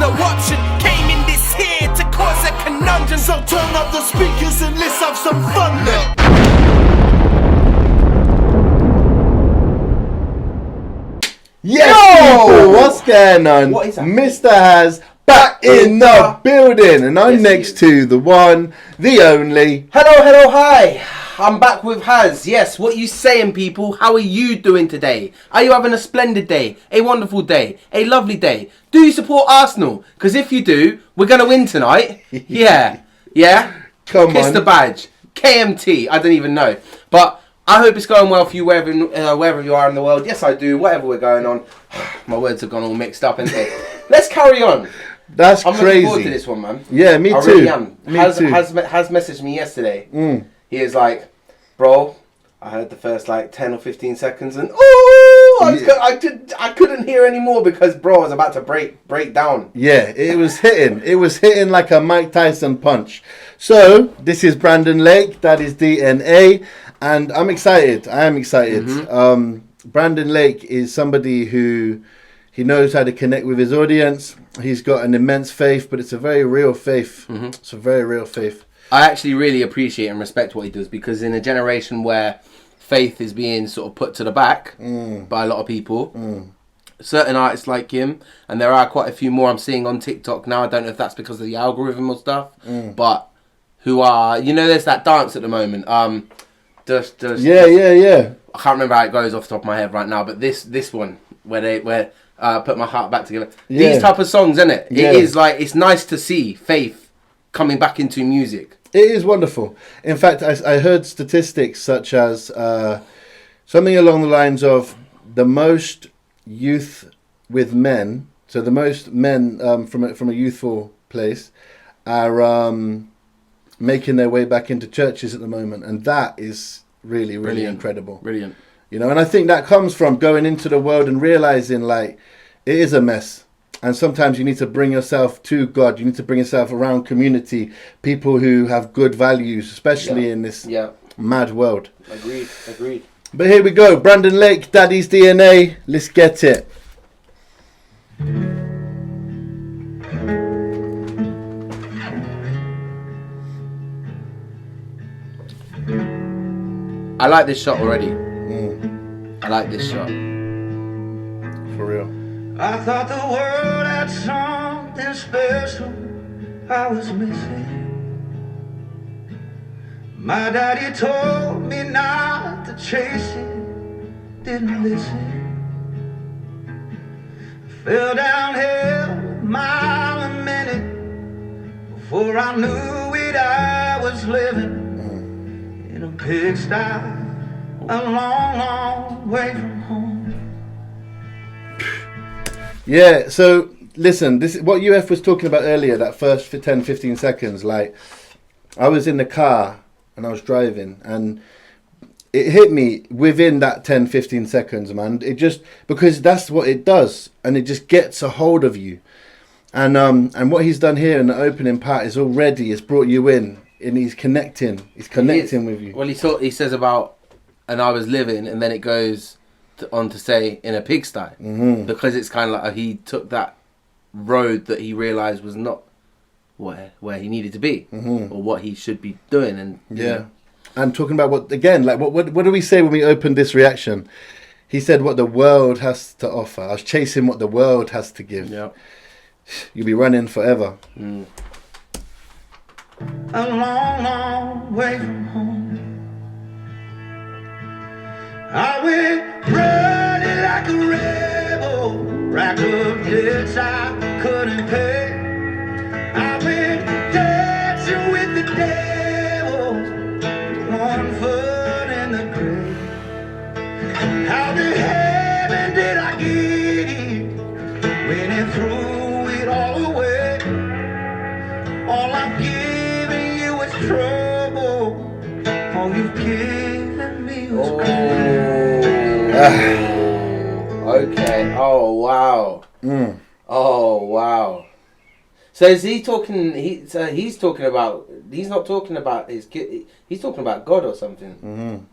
no option. Came in this here to cause a conundrum. So turn up the speakers and let's have some fun then. Yes, people, what's going on? What is that? Mr. Has back in the building, and I'm next to the one, the only. Hello, hi. I'm back with Haz. Yes, what you saying, people? How are you doing today? Are you having a splendid day? A wonderful day? A lovely day? Do you support Arsenal? Because if you do, we're going to win tonight. Yeah. Come Kiss on. the badge. KMT. I don't even know. But I hope it's going well for you wherever you are in the world. Yes, I do. Whatever we're going on. My words have gone all mixed up, haven't they? Let's carry on. That's I'm crazy. looking forward to this one, man. Yeah, me I too. really am. Me Has too. messaged me yesterday. He is like, bro, I heard the first like 10 or 15 seconds and I couldn't hear anymore because bro I was about to break down. Yeah, it was hitting. It was hitting like a Mike Tyson punch. So, this is Brandon Lake. That is DNA. And I'm excited. I am excited. Brandon Lake is somebody who he knows how to connect with his audience. He's got an immense faith, but it's a very real faith. It's a very real faith. I actually really appreciate and respect what he does because in a generation where faith is being sort of put to the back by a lot of people, certain artists like him, and there are quite a few more I'm seeing on TikTok now. I don't know if that's because of the algorithm or stuff, but who are, there's that dance at the moment. Yeah. I can't remember how it goes off the top of my head right now, but this one where put my heart back together. Yeah. These type of songs, isn't it? Yeah. It is like, it's nice to see faith coming back into music. It is wonderful. In fact, I heard statistics such as something along the lines of the most youth with men, so the most men from a youthful place are making their way back into churches at the moment, and that is really Brilliant. incredible. Brilliant. And I think that comes from going into the world and realizing like it is a mess. And sometimes you need to bring yourself to God. You need to bring yourself around community, people who have good values, especially in this mad world. Agreed. But here we go. Brandon Lake, Daddy's DNA. Let's get it. I like this shot already. I like this shot. For real. I thought the world had something special I was missing. My daddy told me not to chase it, didn't listen. I fell downhill a mile a minute. Before I knew it, I was living in a pigsty, a long, long way from home. Yeah, so listen, this is what UF was talking about earlier, that first 10, 15 seconds. Like, I was in the car and I was driving and it hit me within that 10, 15 seconds, man. It just, because that's what it does, and it just gets a hold of you. And what he's done here in the opening part is already, it's brought you in, and he's connecting with you. Well, he says about, and I was living, and then it goes on to say in a pigsty, because it's kind of like he took that road that he realized was not where he needed to be, or what he should be doing. And and talking about what do we say when we opened this reaction? He said what the world has to offer. I was chasing what the world has to give. You'll be running forever. A long, long way from home. I went running like a rebel, racked up debts I couldn't pay. I went dancing with the devil, one foot in the grave. How the heaven did I get here when it threw it all away? All I've given you is trouble, all you've given me was grace. Okay. Oh wow. Oh wow. So is he talking? He's talking about. He's not talking about his kid. He's talking about God or something.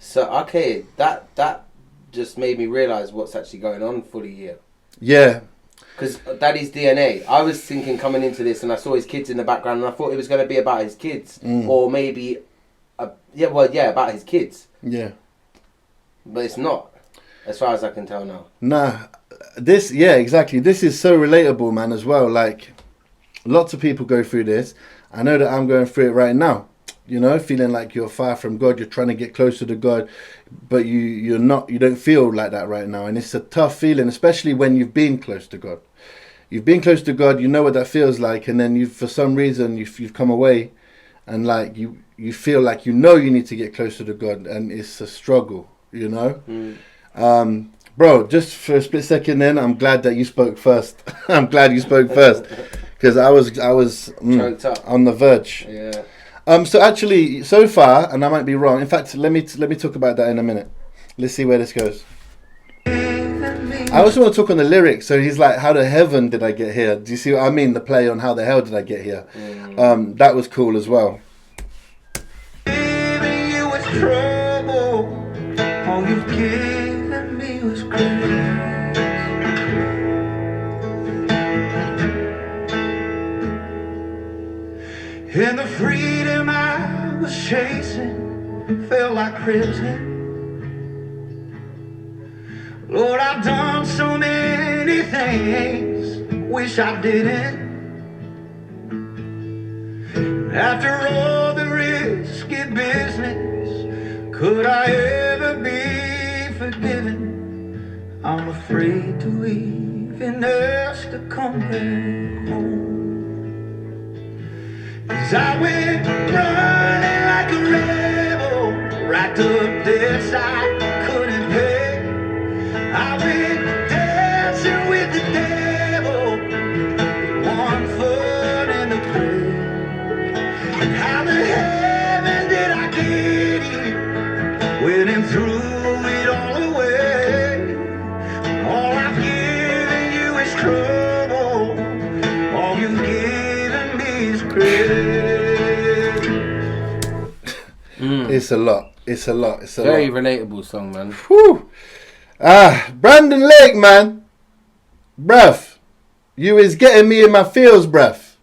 So okay, that just made me realize what's actually going on fully here. Yeah, Because Daddy's DNA. I was thinking coming into this, and I saw his kids in the background, and I thought it was going to be about his kids, or maybe, about his kids. Yeah. But it's not, as far as I can tell now. Nah, exactly. This is so relatable, man, as well. Like, lots of people go through this. I know that I'm going through it right now. You know, feeling like you're far from God, you're trying to get closer to God, but you're not. You don't feel like that right now, and it's a tough feeling, especially when you've been close to God. You've been close to God, you know what that feels like, and then for some reason you've come away, and like you feel like you need to get closer to God, and it's a struggle. You know, bro. Just for a split second, then I'm glad that you spoke first. I'm glad you spoke first because I was choked up on the verge. Yeah. So actually, so far, and I might be wrong. In fact, let me talk about that in a minute. Let's see where this goes. I also want to talk on the lyrics. So he's like, "How the heaven did I get here?" Do you see what I mean? The play on "How the hell did I get here?" That was cool as well. Giving you was trouble. All you've given me was grace. And the freedom I was chasing felt like prison. Lord, I've done so many things, wish I didn't. After all the risky business, could I ever be forgiven? I'm afraid to even ask to come back home. 'Cause I went running like a rebel, racked up debts I couldn't pay. I went dancing with the devil, one foot in the grave. And how the heaven did I get here, when and threw it all away? All I've given you is trouble, all you've given me is grace. It's a lot. It's a lot. It's a Very lot. relatable song, man. Whew. Brandon Lake, man. Bruv. You is getting me in my feels, bruv.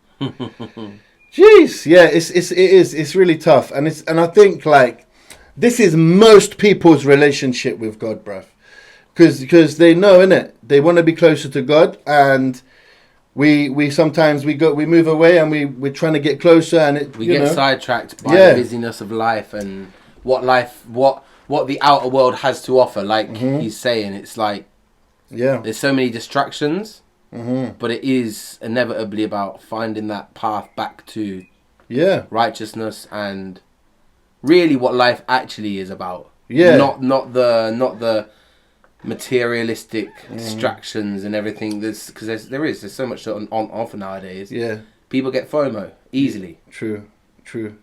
Jeez. Yeah, it is. It's really tough. And I think like this is most people's relationship with God, bruv. Because they know, innit? They want to be closer to God, and we sometimes we move away, and we're trying to get closer, and we get sidetracked by the busyness of life and what the outer world has to offer. Like he's saying, it's like there's so many distractions, but it is inevitably about finding that path back to righteousness and really what life actually is about. Not the materialistic distractions and everything. There's so much on offer nowadays. People get FOMO easily. True.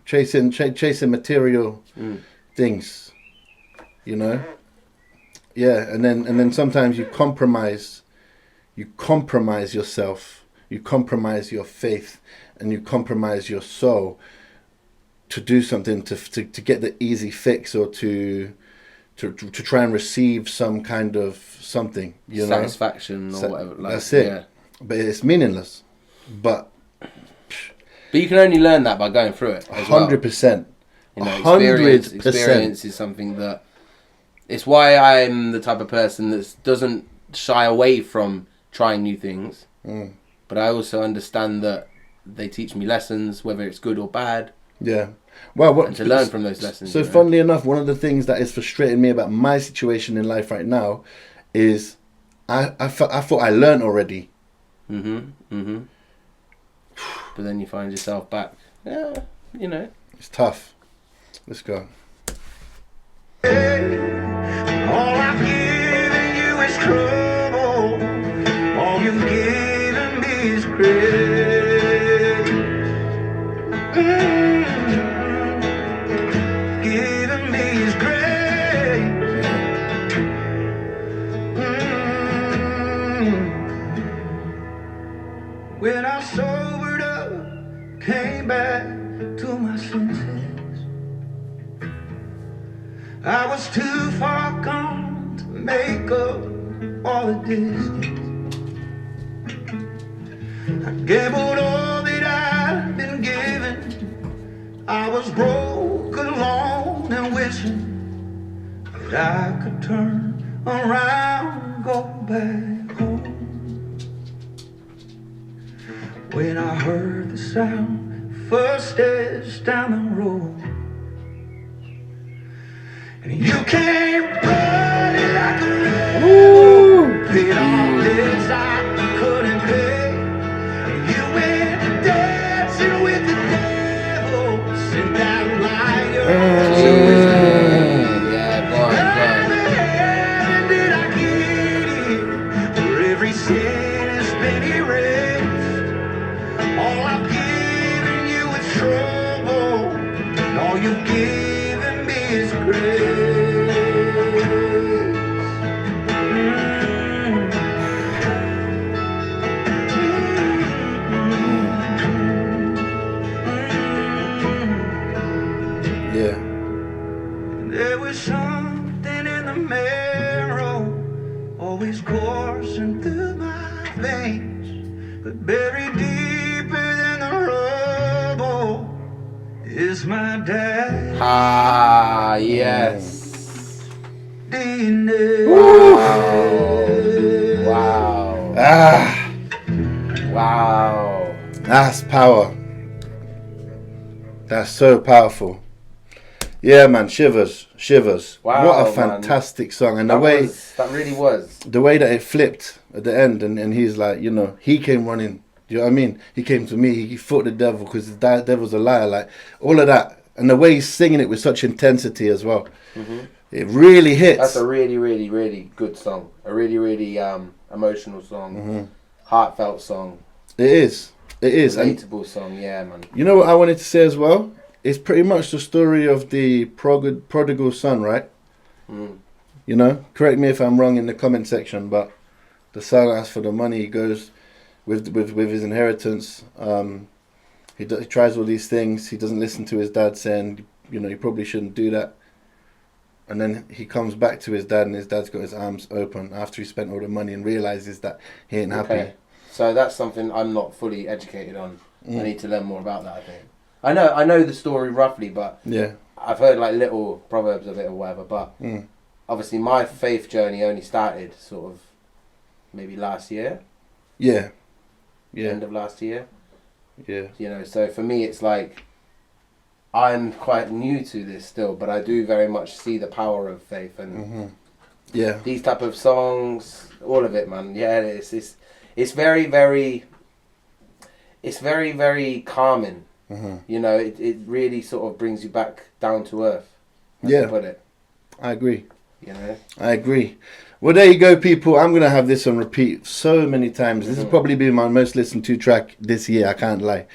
Chasing material things, you know. And then sometimes you compromise yourself, you compromise your faith, and you compromise your soul to do something to get the easy fix, or to try and receive some kind of something, you know, satisfaction or whatever. Like, that's it. But it's meaningless. But you can only learn that by going through it. 100%. You know, experience is something that. It's why I'm the type of person that doesn't shy away from trying new things. But I also understand that they teach me lessons, whether it's good or bad. Yeah. Well, and to learn from those lessons. So, funnily enough, one of the things that is frustrating me about my situation in life right now is I thought I learned already. But then you find yourself back. Yeah, you know. It's tough. Let's go. All I've given you is trouble. All you've given me is grace. Giving me is grace. When I sobered up, came back to my senses, I was too far gone to make up all the distance. I gambled all that I'd been given. I was broke, alone, and wishing that I could turn around and go back home. When I heard the sound, first steps down the road, and you came running like a rebel, paid all debts I couldn't pay, and you went dancing with the devil, sent that liar to his grave. Yeah, go on. And did I get it? For every sin has been erased. All I've given you is trouble, and all you've given me is grace. Yeah. There was something in the marrow, always coursing through my veins, but buried deeper than the rubble is my dad. Ah, yes. DNA. Wow. Ah, Wow. that's power. That's so powerful. Yeah, man, shivers. Wow, What a man. fantastic song, and the That really was. way that it flipped at the end, and he's like, you know, he came running. Do you know what I mean? He came to me. He fought the devil because the devil's a liar. Like all of that, and the way he's singing it with such intensity as well. It really hits. That's a really, really, really good song. A really, really emotional song. Heartfelt song. It is. And Relatable song. Yeah, man. you know what I wanted to say as well? It's pretty much the story of the prodigal son, right? You know, correct me if I'm wrong in the comment section, but the son asks for the money. He goes with his inheritance. He tries all these things. He doesn't listen to his dad saying, you know, you probably shouldn't do that. And then he comes back to his dad, and his dad's got his arms open after he spent all the money and realizes that he ain't happy. Okay. So that's something I'm not fully educated on. I need to learn more about that, I think. I know the story roughly, but Yeah. I've heard like little proverbs of it or whatever, but obviously my faith journey only started sort of maybe last year, Yeah. end of last year. Yeah. You know, so for me it's like I'm quite new to this still, but I do very much see the power of faith and Yeah. these type of songs, all of it, man. Yeah, it's very, very, it's very, very calming. You know, it really sort of brings you back down to earth. As Yeah. you put it. I agree. You know. I agree. Well, there you go, people. I'm going to have this on repeat so many times. This has probably been my most listened to track this year. I can't lie.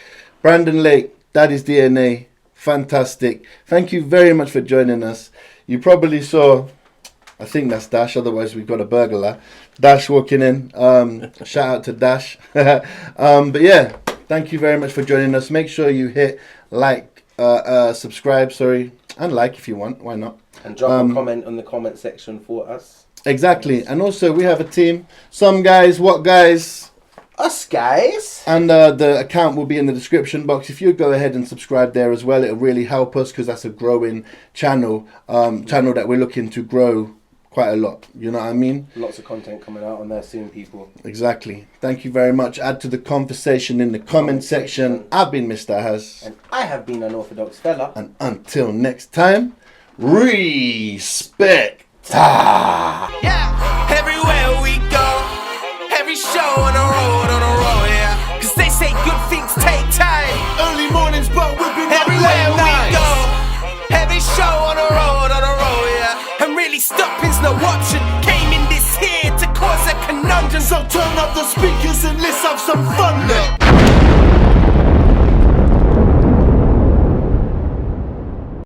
Brandon Lake, Daddy's DNA. Fantastic. Thank you very much for joining us. You probably saw, I think that's Dash. Otherwise, we've got a burglar. Dash walking in. Shout out to Dash. But yeah, thank you very much for joining us. Make sure you hit like, subscribe, and like if you want. Why not? And drop a comment on the comment section for us. Exactly. And also, we have a team. Some guys, what guys? Us guys. And the account will be in the description box. If you go ahead and subscribe there as well, it'll really help us because that's a growing channel. Channel that we're looking to grow quite a lot. You know what I mean? Lots of content coming out on there soon, people. Exactly. Thank you very much. Add to the conversation in the comment section. I've been Mr. Has. And I have been Unorthadox Fella. And until next time, respect. Yeah, everywhere we go, every show on the road, yeah. Cause they say good things take time. Early mornings, but we've been up Everywhere late we nights. go, every show on the road, yeah. And really stopping's no option. Came in this here to cause a conundrum. So turn up the speakers and let's have some fun.